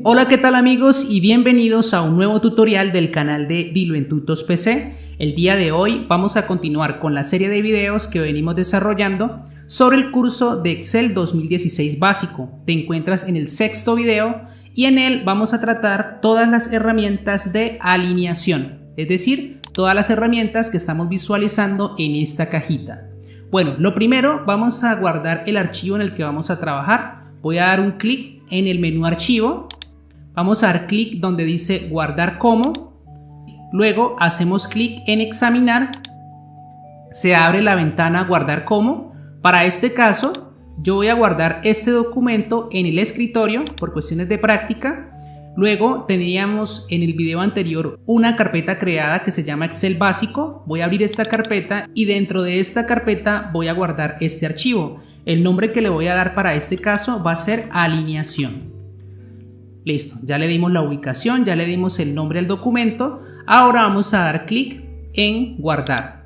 Hola, ¿qué tal amigos? Y bienvenidos a un nuevo tutorial del canal de Dilo en Tutos PC. El día de hoy vamos a continuar con la serie de videos que venimos desarrollando sobre el curso de Excel 2016 básico. Te encuentras en el sexto video y en él vamos a tratar todas las herramientas de alineación, es decir, todas las herramientas que estamos visualizando en esta cajita. Bueno, lo primero, vamos a guardar el archivo en el que vamos a trabajar. Voy a dar un clic en el menú archivo. Vamos a dar clic donde dice guardar como. Luego hacemos clic en examinar. Se abre la ventana guardar como. Para este caso, yo voy a guardar este documento en el escritorio por cuestiones de práctica. Luego teníamos en el video anterior una carpeta creada que se llama Excel básico. Voy a abrir esta carpeta y dentro de esta carpeta voy a guardar este archivo. El nombre que le voy a dar para este caso va a ser alineación. Listo, ya le dimos la ubicación, ya le dimos el nombre al documento. Ahora vamos a dar clic en guardar.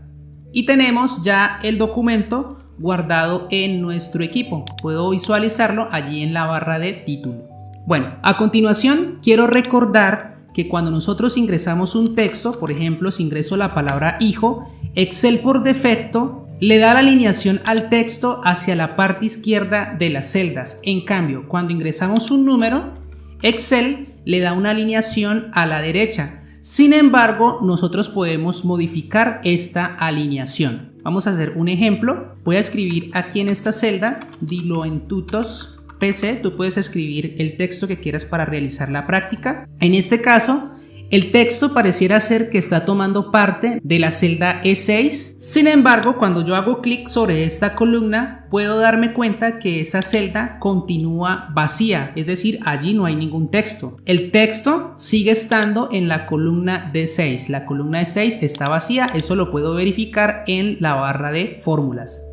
Y tenemos ya el documento guardado en nuestro equipo. Puedo visualizarlo allí en la barra de título. Bueno, a continuación quiero recordar que cuando nosotros ingresamos un texto, por ejemplo, si ingreso la palabra hijo, Excel por defecto le da la alineación al texto hacia la parte izquierda de las celdas. En cambio, cuando ingresamos un número, Excel le da una alineación a la derecha. Sin embargo, nosotros podemos modificar esta alineación. Vamos a hacer un ejemplo. Voy a escribir aquí en esta celda, Dilo en Tutos PC. Tú puedes escribir el texto que quieras para realizar la práctica. En este caso, el texto pareciera ser que está tomando parte de la celda E6. Sin embargo, cuando yo hago clic sobre esta columna, puedo darme cuenta que esa celda continúa vacía, es decir, allí no hay ningún texto. El texto sigue estando en la columna D6. La columna D6 está vacía, eso lo puedo verificar en la barra de fórmulas.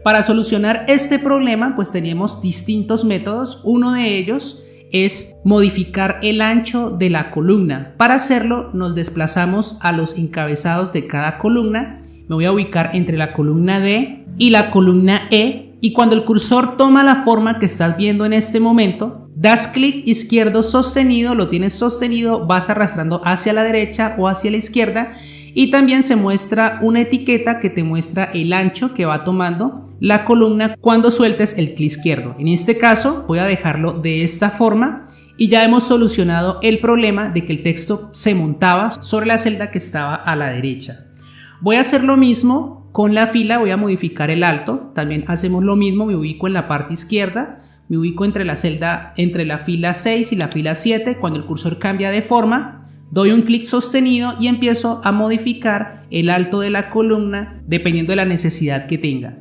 Para solucionar este problema, pues tenemos distintos métodos. Uno de ellos es modificar el ancho de la columna. Para hacerlo nos desplazamos a los encabezados de cada columna. Me voy a ubicar entre la columna D y la columna E, y cuando el cursor toma la forma que estás viendo en este momento, das clic izquierdo sostenido, lo tienes sostenido, vas arrastrando hacia la derecha o hacia la izquierda, y también se muestra una etiqueta que te muestra el ancho que va tomando la columna cuando sueltes el clic izquierdo. En este caso voy a dejarlo de esta forma y ya hemos solucionado el problema de que el texto se montaba sobre la celda que estaba a la derecha. Voy a hacer lo mismo con la fila, voy a modificar el alto. También hacemos lo mismo, me ubico en la parte izquierda, me ubico entre la fila 6 y la fila 7. Cuando el cursor cambia de forma, doy un clic sostenido y empiezo a modificar el alto de la columna dependiendo de la necesidad que tenga.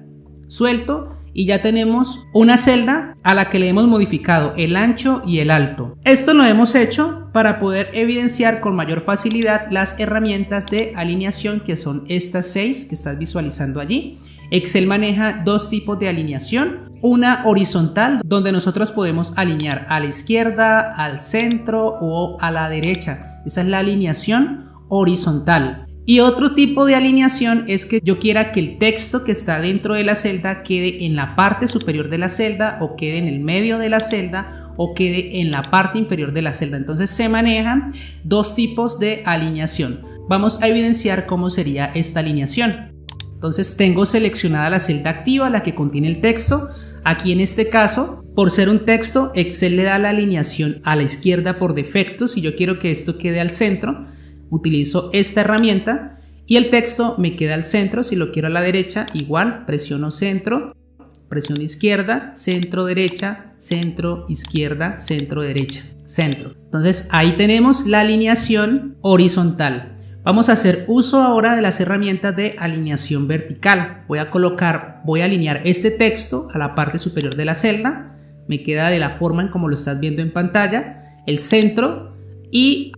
Suelto y ya tenemos una celda a la que le hemos modificado el ancho y el alto. Esto lo hemos hecho para poder evidenciar con mayor facilidad las herramientas de alineación, que son estas 6 que estás visualizando allí. Excel maneja dos tipos de alineación, una horizontal donde nosotros podemos alinear a la izquierda, al centro o a la derecha. Esa es la alineación horizontal. Y otro tipo de alineación es que yo quiera que el texto que está dentro de la celda quede en la parte superior de la celda, o quede en el medio de la celda, o quede en la parte inferior de la celda. Entonces se manejan dos tipos de alineación. Vamos a evidenciar cómo sería esta alineación. Entonces tengo seleccionada la celda activa, la que contiene el texto. Aquí en este caso, por ser un texto, Excel le da la alineación a la izquierda por defecto. Si yo quiero que esto quede al centro, utilizo esta herramienta y el texto me queda al centro. Si lo quiero a la derecha, igual, presiono centro, presiono izquierda, centro derecha, centro izquierda, centro derecha, centro. Entonces ahí tenemos la alineación horizontal. Vamos a hacer uso ahora de las herramientas de alineación vertical. Voy a alinear este texto a la parte superior de la celda. Me queda de la forma en como lo estás viendo en pantalla, el centro y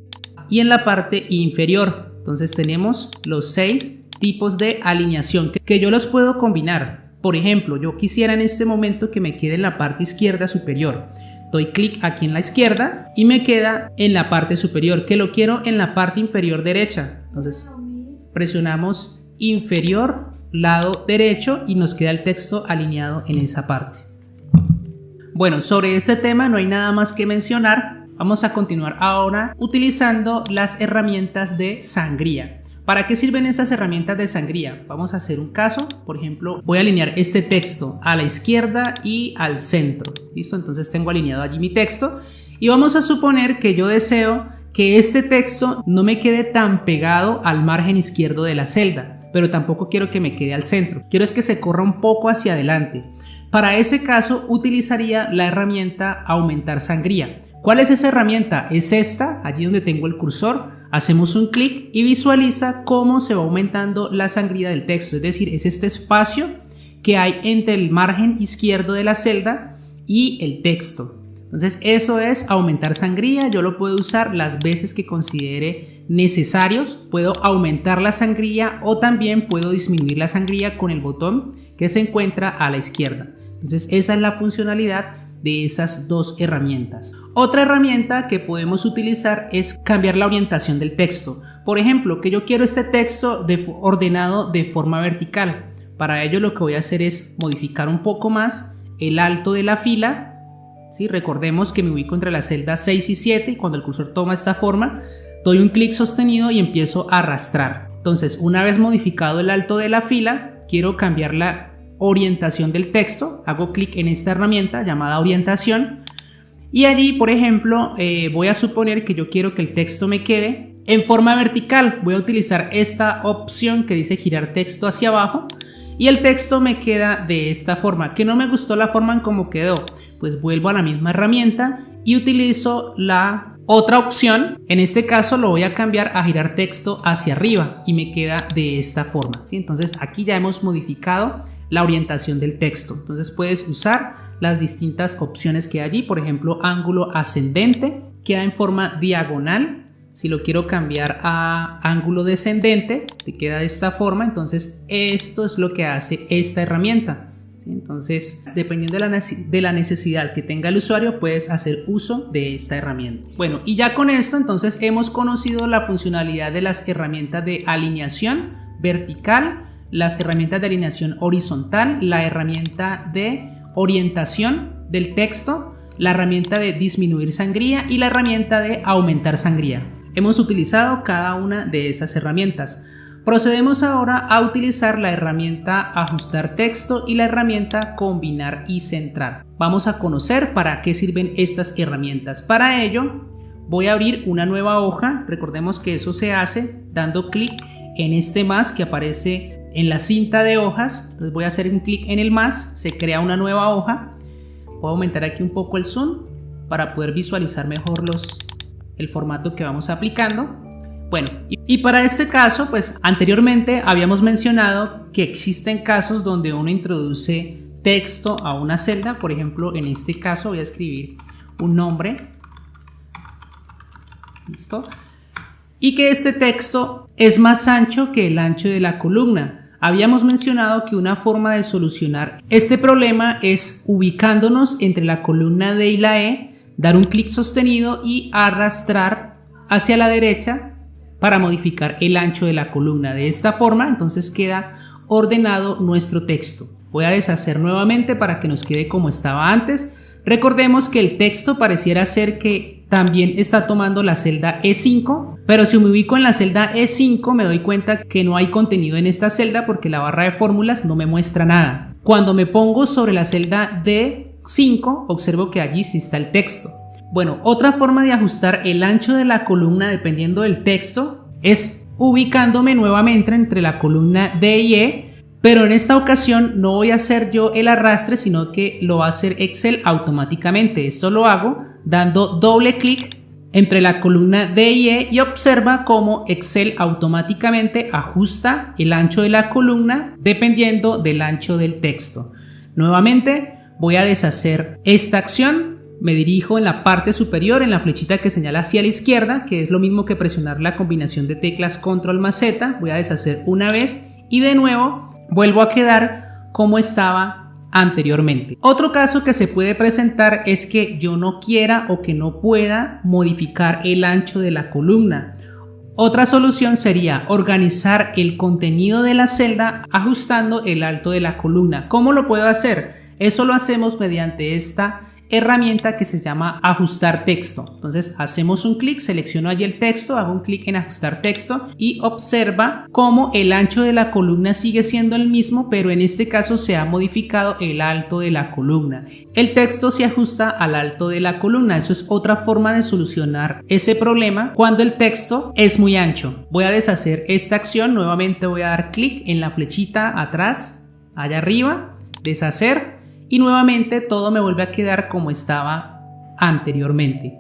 en la parte inferior. Entonces tenemos los 6 tipos de alineación que yo los puedo combinar. Por ejemplo, yo quisiera en este momento que me quede en la parte izquierda superior. Doy clic aquí en la izquierda y me queda en la parte superior, que lo quiero en la parte inferior derecha. Entonces presionamos inferior, lado derecho, y nos queda el texto alineado en esa parte. Bueno, sobre este tema no hay nada más que mencionar. Vamos a continuar ahora utilizando las herramientas de sangría. ¿Para qué sirven estas herramientas de sangría? Vamos a hacer un caso, por ejemplo, voy a alinear este texto a la izquierda y al centro. ¿Listo? Entonces tengo alineado allí mi texto y vamos a suponer que yo deseo que este texto no me quede tan pegado al margen izquierdo de la celda, pero tampoco quiero que me quede al centro. Quiero es que se corra un poco hacia adelante. Para ese caso utilizaría la herramienta aumentar sangría. ¿Cuál es esa herramienta? Es esta, allí donde tengo el cursor. Hacemos un clic y visualiza cómo se va aumentando la sangría del texto, es decir, es este espacio que hay entre el margen izquierdo de la celda y el texto. Entonces eso es aumentar sangría. Yo lo puedo usar las veces que considere necesarios. Puedo aumentar la sangría o también puedo disminuir la sangría con el botón que se encuentra a la izquierda. Entonces esa es la funcionalidad de esas dos herramientas. Otra herramienta que podemos utilizar es cambiar la orientación del texto. Por ejemplo, que yo quiero este texto ordenado de forma vertical. Para ello lo que voy a hacer es modificar un poco más el alto de la fila. ¿Sí? Recordemos que me ubico entre las celdas 6 y 7 y cuando el cursor toma esta forma doy un clic sostenido y empiezo a arrastrar. Entonces, una vez modificado el alto de la fila, quiero cambiar la orientación del texto. Hago clic en esta herramienta llamada orientación y allí, por ejemplo, voy a suponer que yo quiero que el texto me quede en forma vertical. Voy a utilizar esta opción que dice girar texto hacia abajo y el texto me queda de esta forma. Que no me gustó la forma en cómo quedó, pues vuelvo a la misma herramienta y utilizo la otra opción. En este caso lo voy a cambiar a girar texto hacia arriba y me queda de esta forma, ¿sí? Entonces aquí ya hemos modificado la orientación del texto. Entonces puedes usar las distintas opciones que hay allí. Por ejemplo, ángulo ascendente queda en forma diagonal. Si lo quiero cambiar a ángulo descendente, te queda de esta forma. Entonces esto es lo que hace esta herramienta, ¿sí? Entonces, dependiendo de la necesidad que tenga el usuario, puedes hacer uso de esta herramienta. Bueno, y ya con esto entonces hemos conocido la funcionalidad de las herramientas de alineación vertical, las herramientas de alineación horizontal, la herramienta de orientación del texto, la herramienta de disminuir sangría y la herramienta de aumentar sangría. Hemos utilizado cada una de esas herramientas. Procedemos ahora a utilizar la herramienta ajustar texto y la herramienta combinar y centrar. Vamos a conocer para qué sirven estas herramientas. Para ello voy a abrir una nueva hoja. Recordemos que eso se hace dando clic en este más que aparece en la cinta de hojas. Entonces voy a hacer un clic en el más, se crea una nueva hoja. Puedo aumentar aquí un poco el zoom para poder visualizar mejor el formato que vamos aplicando. Bueno, y para este caso, pues anteriormente habíamos mencionado que existen casos donde uno introduce texto a una celda. Por ejemplo, en este caso voy a escribir un nombre. ¿Listo? Y que este texto es más ancho que el ancho de la columna. Habíamos mencionado que una forma de solucionar este problema es ubicándonos entre la columna D y la E, dar un clic sostenido y arrastrar hacia la derecha para modificar el ancho de la columna. De esta forma entonces queda ordenado nuestro texto. Voy a deshacer nuevamente para que nos quede como estaba antes. Recordemos que el texto pareciera ser que también está tomando la celda E5, pero si me ubico en la celda E5 me doy cuenta que no hay contenido en esta celda porque la barra de fórmulas no me muestra nada. Cuando me pongo sobre la celda D5 observo que allí sí está el texto. Bueno, otra forma de ajustar el ancho de la columna dependiendo del texto es ubicándome nuevamente entre la columna D y E, pero en esta ocasión no voy a hacer yo el arrastre, sino que lo va a hacer Excel automáticamente. Esto lo hago dando doble clic entre la columna D y E y observa cómo Excel automáticamente ajusta el ancho de la columna dependiendo del ancho del texto. Nuevamente voy a deshacer esta acción. Me dirijo en la parte superior en la flechita que señala hacia la izquierda, que es lo mismo que presionar la combinación de teclas Control más Z. Voy a deshacer una vez y de nuevo vuelvo a quedar como estaba anteriormente. Otro caso que se puede presentar es que yo no quiera o que no pueda modificar el ancho de la columna. Otra solución sería organizar el contenido de la celda ajustando el alto de la columna. ¿Cómo lo puedo hacer? Eso lo hacemos mediante esta herramienta que se llama ajustar texto. Entonces hacemos un clic, selecciono allí el texto, hago un clic en ajustar texto y observa cómo el ancho de la columna sigue siendo el mismo, pero en este caso se ha modificado el alto de la columna. El texto se ajusta al alto de la columna. Eso es otra forma de solucionar ese problema cuando el texto es muy ancho. Voy a deshacer esta acción, nuevamente voy a dar clic en la flechita atrás, allá arriba, deshacer, y nuevamente todo me vuelve a quedar como estaba anteriormente.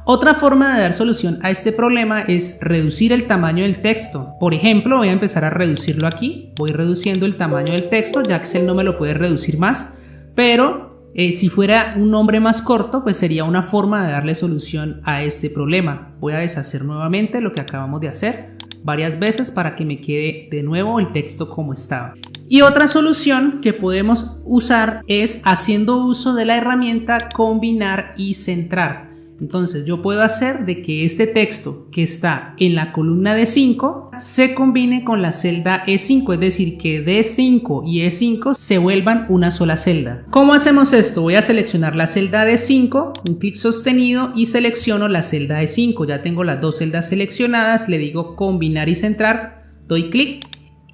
Otra forma de dar solución a este problema es reducir el tamaño del texto. Por ejemplo, voy a empezar a reducirlo aquí, voy reduciendo el tamaño del texto, ya Excel no me lo puede reducir más, pero si fuera un nombre más corto, pues sería una forma de darle solución a este problema. Voy a deshacer nuevamente lo que acabamos de hacer varias veces para que me quede de nuevo el texto como estaba. Y otra solución que podemos usar es haciendo uso de la herramienta combinar y centrar. Entonces yo puedo hacer de que este texto que está en la columna D5 se combine con la celda E5, es decir, que D5 y E5 se vuelvan una sola celda. ¿Cómo hacemos esto? Voy a seleccionar la celda D5, un clic sostenido y selecciono la celda E5. Ya tengo las dos celdas seleccionadas, le digo combinar y centrar, doy clic.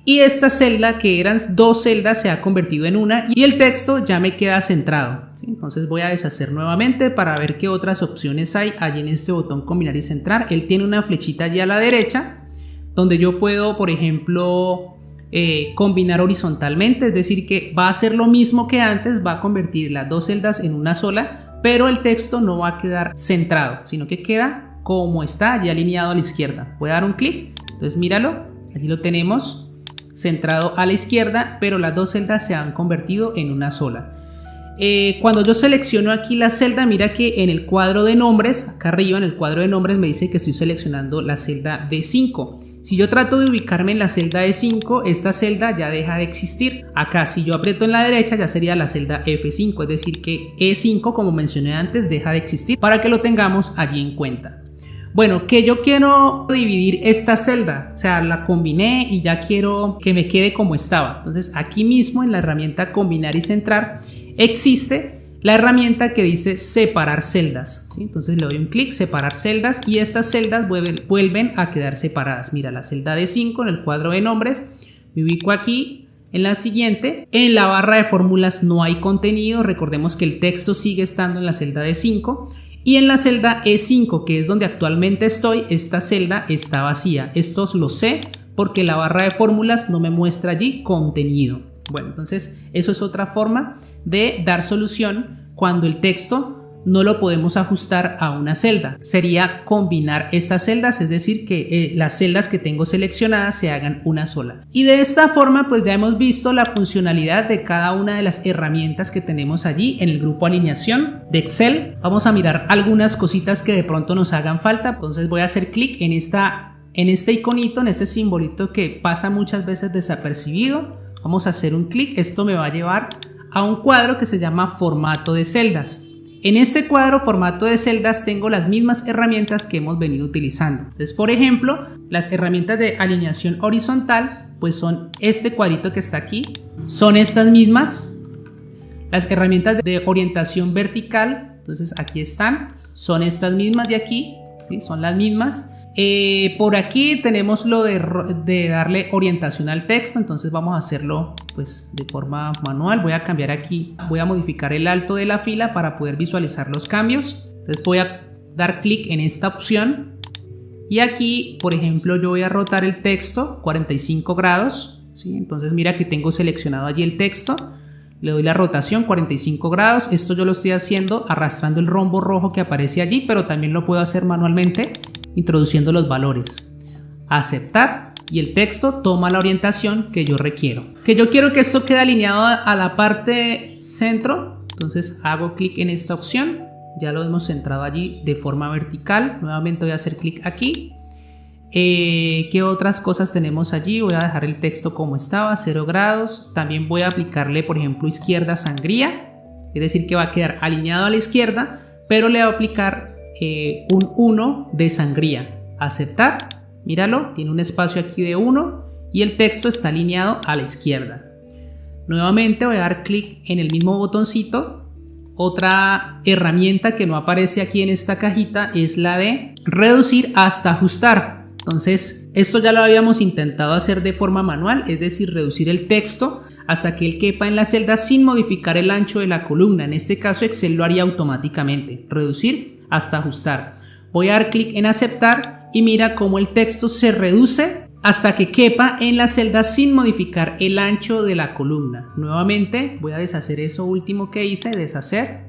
Y esta celda, que eran dos celdas, se ha convertido en una y el texto ya me queda centrado, ¿sí? Entonces voy a deshacer nuevamente para ver qué otras opciones hay allí en este botón combinar y centrar. Él tiene una flechita allí a la derecha donde yo puedo, por ejemplo, combinar horizontalmente, es decir, que va a hacer lo mismo que antes, va a convertir las dos celdas en una sola, pero el texto no va a quedar centrado, sino que queda como está, ya alineado a la izquierda. Voy a dar un clic, entonces míralo, allí lo tenemos centrado a la izquierda, pero las dos celdas se han convertido en una sola. Cuando yo selecciono aquí la celda, mira que en el cuadro de nombres, acá arriba en el cuadro de nombres me dice que estoy seleccionando la celda D5. Si yo trato de ubicarme en la celda E5, esta celda ya deja de existir. Acá si yo aprieto en la derecha ya sería la celda F5, es decir que E5, como mencioné antes, deja de existir, para que lo tengamos allí en cuenta. Bueno, que yo quiero dividir esta celda, o sea, la combiné y ya quiero que me quede como estaba. Entonces aquí mismo en la herramienta combinar y centrar existe la herramienta que dice separar celdas, ¿sí? Entonces le doy un clic, separar celdas, y estas celdas vuelven a quedar separadas. Mira, la celda D5 en el cuadro de nombres, me ubico aquí. En la siguiente, en la barra de fórmulas no hay contenido, recordemos que el texto sigue estando en la celda D5. Y en la celda E5, que es donde actualmente estoy, esta celda está vacía. Esto lo sé porque la barra de fórmulas no me muestra allí contenido. Bueno, entonces eso es otra forma de dar solución cuando el texto no lo podemos ajustar a una celda. Sería combinar estas celdas, es decir, que las celdas que tengo seleccionadas se hagan una sola. Y de esta forma pues ya hemos visto la funcionalidad de cada una de las herramientas que tenemos allí en el grupo alineación de Excel. Vamos a mirar algunas cositas que de pronto nos hagan falta. Entonces voy a hacer clic en este iconito, en este simbolito que pasa muchas veces desapercibido. Vamos a hacer un clic, esto me va a llevar a un cuadro que se llama formato de celdas. En este cuadro formato de celdas tengo las mismas herramientas que hemos venido utilizando. Entonces, por ejemplo, las herramientas de alineación horizontal pues son este cuadrito que está aquí, son estas mismas. Las herramientas de orientación vertical, entonces aquí están, son estas mismas de aquí, ¿sí? Son las mismas. Por aquí tenemos lo de darle orientación al texto, entonces vamos a hacerlo pues de forma manual. Voy a cambiar aquí, voy a modificar el alto de la fila para poder visualizar los cambios. Entonces voy a dar clic en esta opción y aquí, por ejemplo, yo voy a rotar el texto 45 grados, ¿sí? Entonces mira que tengo seleccionado allí el texto, le doy la rotación 45 grados. Esto yo lo estoy haciendo arrastrando el rombo rojo que aparece allí, pero también lo puedo hacer manualmente introduciendo los valores. Aceptar, y el texto toma la orientación que yo requiero. Que yo quiero que esto quede alineado a la parte centro, entonces hago clic en esta opción, ya lo hemos centrado allí de forma vertical. Nuevamente voy a hacer clic aquí. ¿Qué otras cosas tenemos allí? Voy a dejar el texto como estaba, 0 grados. También voy a aplicarle, por ejemplo, izquierda sangría, es decir que va a quedar alineado a la izquierda, pero le voy a aplicar un 1 de sangría. Aceptar, míralo, tiene un espacio aquí de 1 y el texto está alineado a la izquierda. Nuevamente voy a dar clic en el mismo botoncito, Otra herramienta que no aparece aquí en esta cajita es la de reducir hasta ajustar. Entonces, esto ya lo habíamos intentado hacer de forma manual, es decir, reducir el texto hasta que él quepa en la celda sin modificar el ancho de la columna. En este caso, Excel lo haría automáticamente. Reducir hasta ajustar. Voy a dar clic en aceptar y mira cómo el texto se reduce hasta que quepa en la celda sin modificar el ancho de la columna. Nuevamente voy a deshacer eso último que hice, deshacer.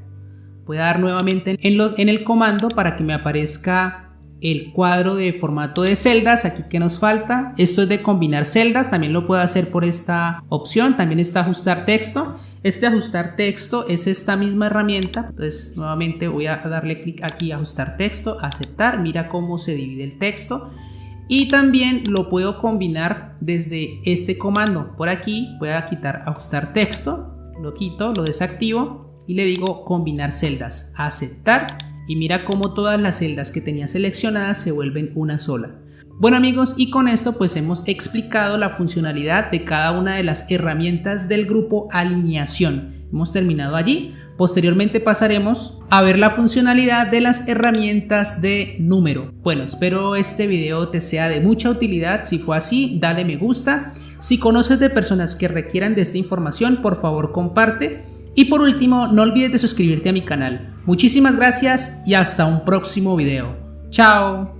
Voy a dar nuevamente en el comando para que me aparezca el cuadro de formato de celdas. Aquí que nos falta, esto es de combinar celdas, también lo puedo hacer por esta opción. También está ajustar texto. Este ajustar texto es esta misma herramienta. Entonces nuevamente voy a darle clic aquí, ajustar texto, aceptar. Mira cómo se divide el texto. Y también lo puedo combinar desde este comando. Por aquí voy a quitar ajustar texto, lo quito, lo desactivo y le digo combinar celdas, aceptar, y mira cómo todas las celdas que tenía seleccionadas se vuelven una sola. Bueno amigos, y con esto pues hemos explicado la funcionalidad de cada una de las herramientas del grupo alineación. Hemos terminado allí. Posteriormente pasaremos a ver la funcionalidad de las herramientas de número. Bueno, espero este video te sea de mucha utilidad. Si fue así, dale me gusta. Si conoces de personas que requieran de esta información, por favor comparte. Y por último, no olvides de suscribirte a mi canal. Muchísimas gracias y hasta un próximo video. Chao.